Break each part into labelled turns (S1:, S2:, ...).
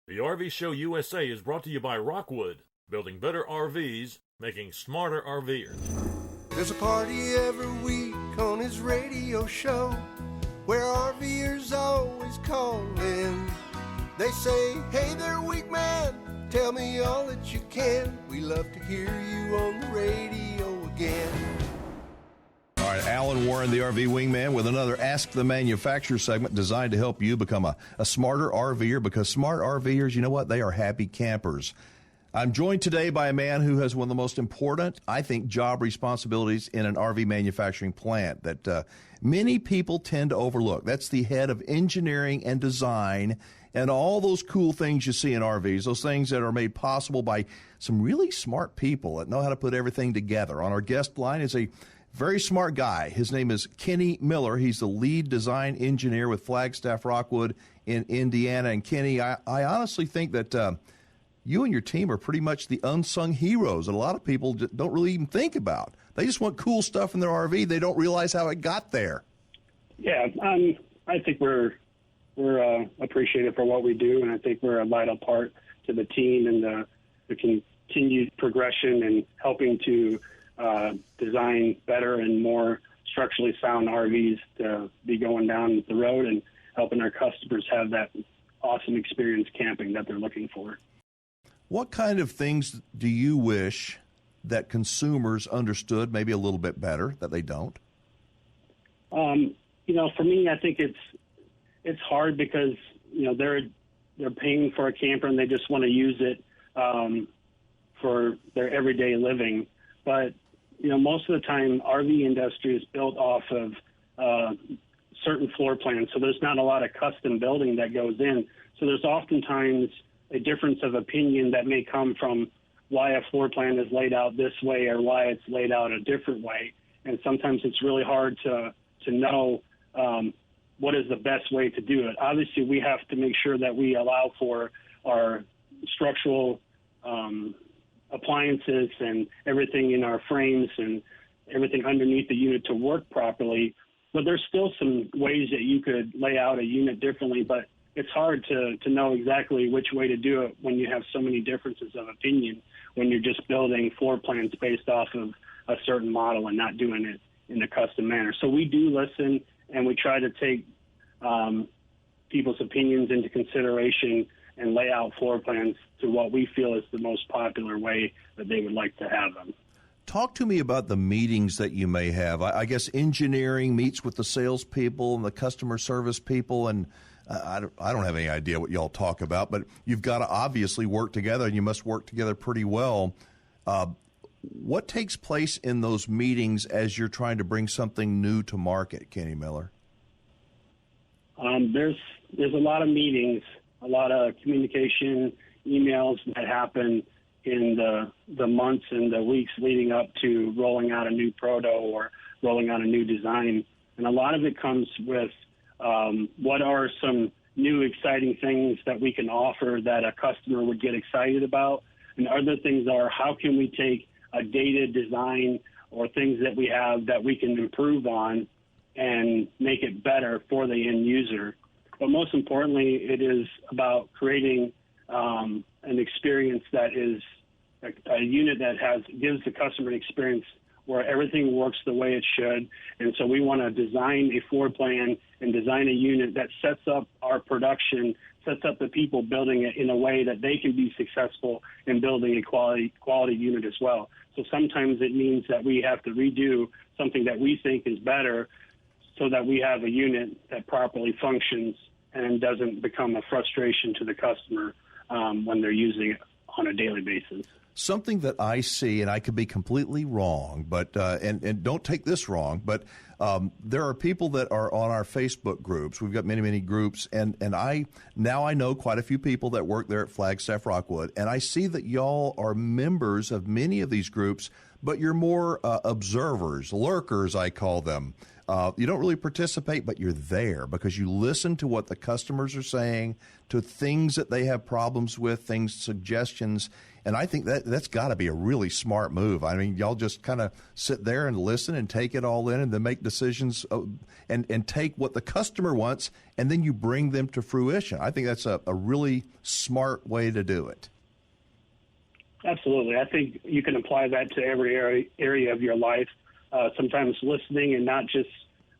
S1: The RV Show USA is brought to you by Rockwood, building better RVs, making smarter RVers.
S2: There's a party every week on his radio show where RVers always call in. They say, hey there, Wingman, tell me all that you can. We love to hear you on the radio again.
S3: All right, Alan Warren, the RV Wingman, with another Ask the Manufacturer segment designed to help you become a smarter RVer, because smart RVers, you know what? They are happy campers. I'm joined today by a man who has one of the most important, I think, job responsibilities in an RV manufacturing plant that many people tend to overlook. That's the head of engineering and design and all those cool things you see in RVs, those things that are made possible by some really smart people that know how to put everything together. On our guest line is a very smart guy. His name is Kenny Miller. He's the lead design engineer with Flagstaff Rockwood in Indiana. And Kenny, I honestly think that you and your team are pretty much the unsung heroes that a lot of people don't really even think about. They just want cool stuff in their RV. They don't realize how it got there.
S4: Yeah, I think we're appreciated for what we do, and I think we're a vital part to the team and the continued progression and helping to design better and more structurally sound RVs to be going down the road and helping our customers have that awesome experience camping that they're looking for.
S3: What kind of things do you wish that consumers understood maybe a little bit better that they don't?
S4: For me, I think it's hard because, they're paying for a camper and they just want to use it for their everyday living. But, most of the time, RV industry is built off of certain floor plans, so there's not a lot of custom building that goes in. So there's oftentimes a difference of opinion that may come from why a floor plan is laid out this way or why it's laid out a different way. And sometimes it's really hard to know what is the best way to do it. Obviously, we have to make sure that we allow for our structural appliances and everything in our frames and everything underneath the unit to work properly. But there's still some ways that you could lay out a unit differently, but it's hard to know exactly which way to do it when you have so many differences of opinion when you're just building floor plans based off of a certain model and not doing it in a custom manner. So we do listen, and we try to take people's opinions into consideration and lay out floor plans to what we feel is the most popular way that they would like to have them.
S3: Talk to me about the meetings that you may have. I guess engineering meets with the salespeople and the customer service people, and I don't have any idea what y'all talk about, but you've got to obviously work together, and you must work together pretty well. What takes place in those meetings as you're trying to bring something new to market, Kenny Miller?
S4: There's a lot of meetings, a lot of communication, emails that happen in the months and the weeks leading up to rolling out a new proto or rolling out a new design. And a lot of it comes with what are some new exciting things that we can offer that a customer would get excited about. And other things are, how can we take a dated design or things that we have that we can improve on and make it better for the end user. But most importantly, it is about creating an experience that is a unit that gives the customer an experience where everything works the way it should. And so we want to design a floor plan and design a unit that sets up our production, sets up the people building it in a way that they can be successful in building a quality unit as well. So sometimes it means that we have to redo something that we think is better so that we have a unit that properly functions and doesn't become a frustration to the customer when they're using it on a daily basis.
S3: Something that I see, and I could be completely wrong, but and don't take this wrong, but there are people that are on our Facebook groups. We've got many, many groups, and I know quite a few people that work there at Flagstaff Rockwood, and I see that y'all are members of many of these groups, but you're more observers, lurkers, I call them. You don't really participate, but you're there because you listen to what the customers are saying, to things that they have problems with, things, suggestions. And I think that's got to be a really smart move. I mean, y'all just kind of sit there and listen and take it all in and then make decisions and take what the customer wants, and then you bring them to fruition. I think that's a really smart way to do it.
S4: Absolutely. I think you can apply that to every area of your life. Sometimes listening and not just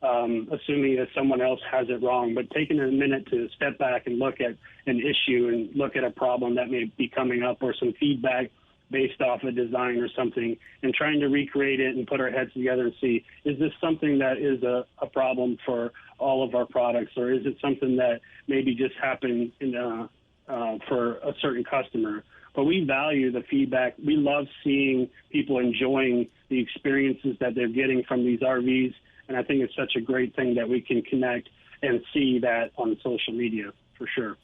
S4: assuming that someone else has it wrong, but taking a minute to step back and look at an issue and look at a problem that may be coming up or some feedback based off a design or something, and trying to recreate it and put our heads together and see, is this something that is a problem for all of our products, or is it something that maybe just happened for a certain customer? But we value the feedback. We love seeing people enjoying the experiences that they're getting from these RVs, and I think it's such a great thing that we can connect and see that on social media, for sure.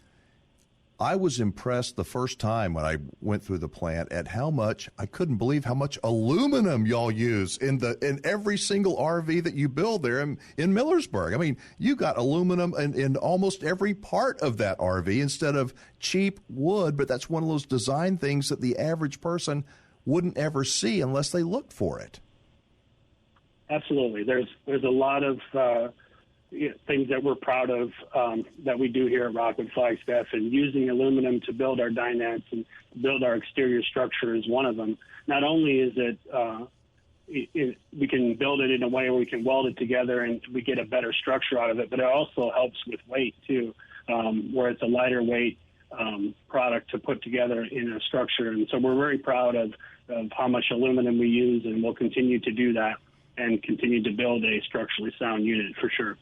S3: I was impressed the first time when I went through the plant at how much, I couldn't believe how much aluminum y'all use in every single RV that you build there in Millersburg. I mean, you got aluminum in almost every part of that RV instead of cheap wood, but that's one of those design things that the average person wouldn't ever see unless they looked for it.
S4: Absolutely. There's a lot of things that we're proud of that we do here at Rockwood Flagstaff, and using aluminum to build our dinette and build our exterior structure is one of them. Not only is we can build it in a way where we can weld it together and we get a better structure out of it, but it also helps with weight too, where it's a lighter weight product to put together in a structure. And so we're very proud of how much aluminum we use, and we'll continue to do that and continue to build a structurally sound unit for sure.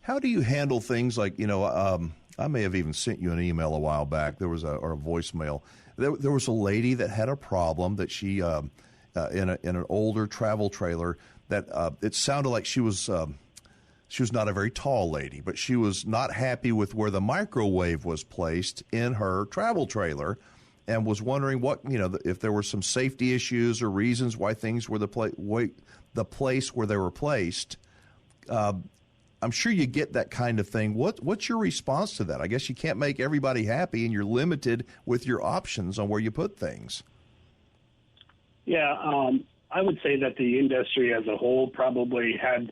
S3: How do you handle things like, I may have even sent you an email a while back. There was or a voicemail. There was a lady that had a problem that she, in an older travel trailer, that it sounded like she was not a very tall lady, but she was not happy with where the microwave was placed in her travel trailer, and was wondering if there were some safety issues or reasons why things were the place where they were placed. I'm sure you get that kind of thing. What's your response to that? I guess you can't make everybody happy, and you're limited with your options on where you put things.
S4: Yeah, I would say that the industry as a whole probably had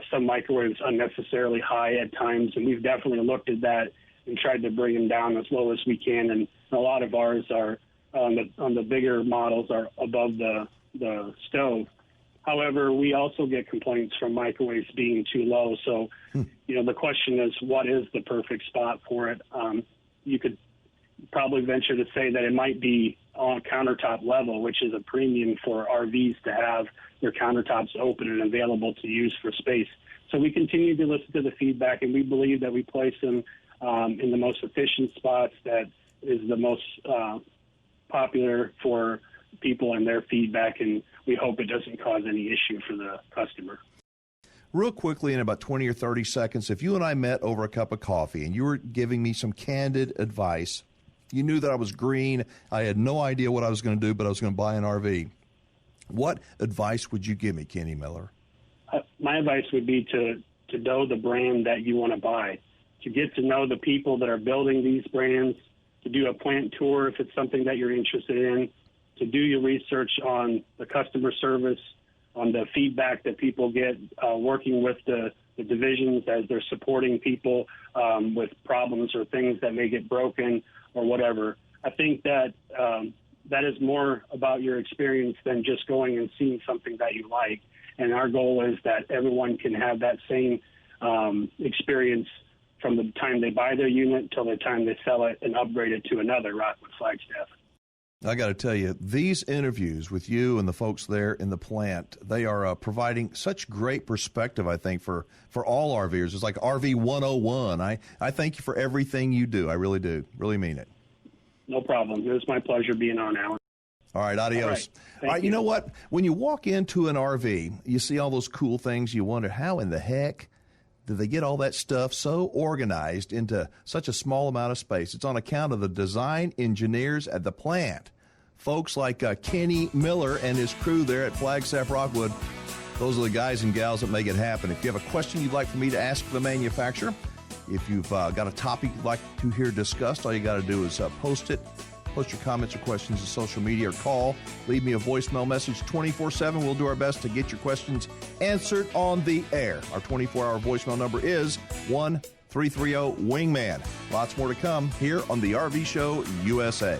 S4: some microwaves unnecessarily high at times, and we've definitely looked at that and tried to bring them down as low as we can. And a lot of ours are on the bigger models are above the stove. However, we also get complaints from microwaves being too low. So, the question is, what is the perfect spot for it? You could probably venture to say that it might be on countertop level, which is a premium for RVs to have their countertops open and available to use for space. So we continue to listen to the feedback, and we believe that we place them in the most efficient spots that is the most popular for people and their feedback, and we hope it doesn't cause any issue for the customer.
S3: Real quickly, in about 20 or 30 seconds, if you and I met over a cup of coffee and you were giving me some candid advice, you knew that I was green, I had no idea what I was going to do, but I was going to buy an RV. What advice would you give me, Kenny Miller?
S4: My advice would be to know the brand that you want to buy, to get to know the people that are building these brands, to do a plant tour if it's something that you're interested in, to do your research on the customer service, on the feedback that people get working with the divisions as they're supporting people with problems or things that may get broken or whatever. I think that that is more about your experience than just going and seeing something that you like. And our goal is that everyone can have that same experience from the time they buy their unit till the time they sell it and upgrade it to another Rockwood Flagstaff.
S3: I got to tell you, these interviews with you and the folks there in the plant, they are providing such great perspective, I think, for all RVers. It's like RV 101. I thank you for everything you do. I really do. Really mean it.
S4: No problem. It was my pleasure being on, Alan.
S3: All right, adios.
S4: All right,
S3: you know what? When you walk into an RV, you see all those cool things. You wonder, how in the heck did they get all that stuff so organized into such a small amount of space? It's on account of the design engineers at the plant. Folks like Kenny Miller and his crew there at Flagstaff Rockwood. Those are the guys and gals that make it happen. If you have a question you'd like for me to ask the manufacturer, if you've got a topic you'd like to hear discussed, all you got to do is post your comments or questions to social media, or call. Leave me a voicemail message 24/7. We'll do our best to get your questions answered on the air. Our 24-hour voicemail number is 1-330-WINGMAN. Lots more to come here on the RV Show USA.